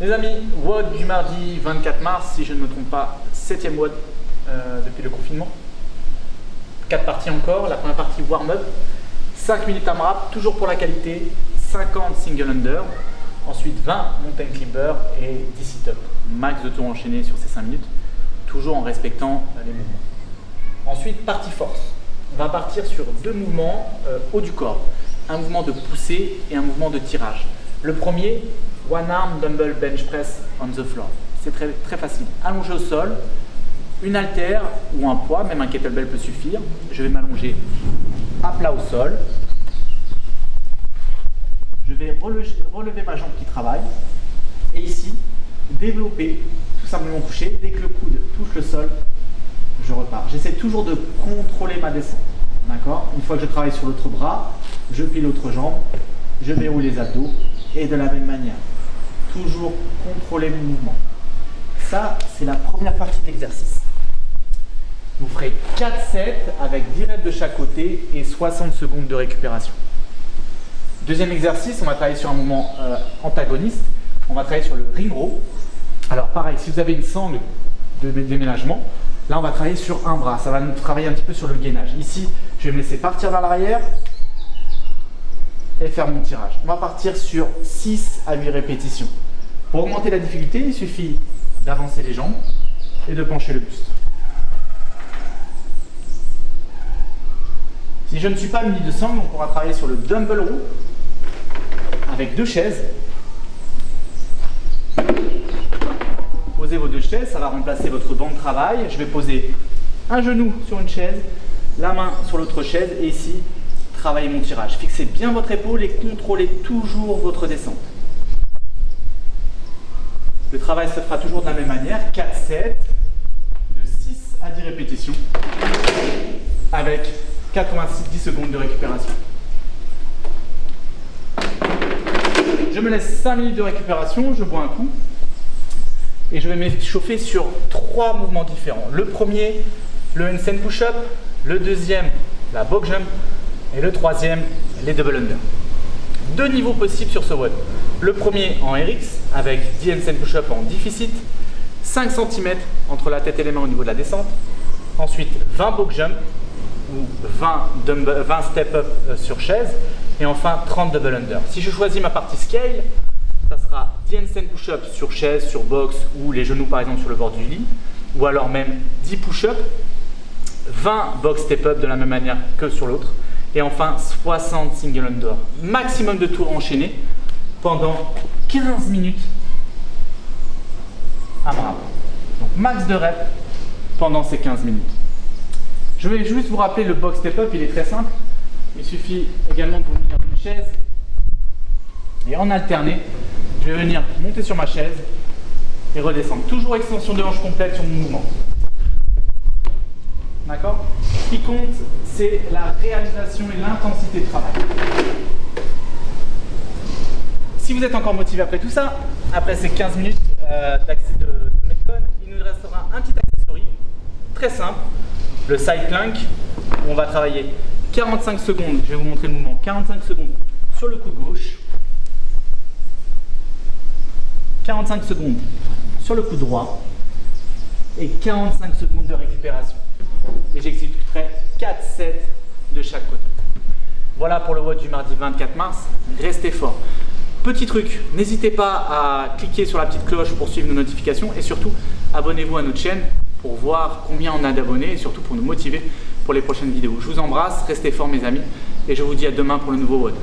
Les amis, WOD du mardi 24 mars, si je ne me trompe pas, 7e WOD depuis le confinement. 4 parties encore, la première partie warm-up, 5 minutes AMRAP, toujours pour la qualité, 50 single under, ensuite 20 mountain climber et 10 sit-up. Max de tours enchaînés sur ces 5 minutes, toujours en respectant les mouvements. Ensuite, partie force. On va partir sur 2 mouvements haut du corps, un mouvement de poussée et un mouvement de tirage. Le premier, one arm dumbbell bench press on the floor. C'est très facile. Allongé au sol, une haltère ou un poids, même un kettlebell peut suffire. Je vais m'allonger à plat au sol. Je vais relever ma jambe qui travaille. Et ici, développer, tout simplement coucher. Dès que le coude touche le sol, je repars. J'essaie toujours de contrôler ma descente. D'accord ? Une fois que je travaille sur l'autre bras, je plie l'autre jambe, je verrouille les abdos et de la même manière. Toujours contrôler mon mouvement. Ça, c'est la première partie de l'exercice. Vous ferez 4 sets avec 10 reps de chaque côté et 60 secondes de récupération. Deuxième exercice, on va travailler sur un mouvement antagoniste. On va travailler sur le ring row. Alors pareil, si vous avez une sangle de déménagement, là on va travailler sur un bras. Ça va nous travailler un petit peu sur le gainage. Ici, je vais me laisser partir vers l'arrière et faire mon tirage. On va partir sur 6 à 8 répétitions. Pour augmenter la difficulté, il suffit d'avancer les jambes et de pencher le buste. Si je ne suis pas muni de sangle, on pourra travailler sur le dumbbell row avec 2 chaises. Posez vos 2 chaises, ça va remplacer votre banc de travail. Je vais poser un genou sur une chaise, la main sur l'autre chaise et ici, travaillez mon tirage. Fixez bien votre épaule et contrôlez toujours votre descente. Le travail se fera toujours de la même manière, 4 sets de 6 à 10 répétitions avec 10 secondes de récupération. Je me laisse 5 minutes de récupération, je bois un coup et je vais m'échauffer sur 3 mouvements différents. Le premier, le handstand push-up, le deuxième, la box jump et le troisième, les double under. 2 niveaux possibles sur ce WOD. Le premier en RX avec 10 handstand push-up en déficit, 5 cm entre la tête et les mains au niveau de la descente. Ensuite 20 box jump ou 20 step up sur chaise. Et enfin 30 double under. Si je choisis ma partie scale, ça sera 10 handstand push-up sur chaise, sur box ou les genoux par exemple sur le bord du lit. Ou alors même 10 push-up, 20 box step up de la même manière que sur l'autre. Et enfin 60 single under. Maximum de tours enchaînés pendant 15 minutes AMRAP. Donc max de reps pendant ces 15 minutes. Je vais juste vous rappeler le box step up, il est très simple. Il suffit également de vous munir d'une chaise et en alterner, je vais venir monter sur ma chaise et redescendre. Toujours extension de hanche complète sur mon mouvement. D'accord ? Ce qui compte, c'est la réalisation et l'intensité de travail. Si vous êtes encore motivé après tout ça, après ces 15 minutes d'accès de Metcon, il nous restera un petit accessory très simple, le side plank, où on va travailler 45 secondes, je vais vous montrer le mouvement, 45 secondes sur le coude gauche, 45 secondes sur le coude droit et 45 secondes de récupération. Et j'exécuterai 4 sets de chaque côté. Voilà pour le WOD du mardi 24 mars, restez forts. Petit truc, n'hésitez pas à cliquer sur la petite cloche pour suivre nos notifications et surtout abonnez-vous à notre chaîne pour voir combien on a d'abonnés et surtout pour nous motiver pour les prochaines vidéos. Je vous embrasse, restez forts mes amis et je vous dis à demain pour le nouveau WOD.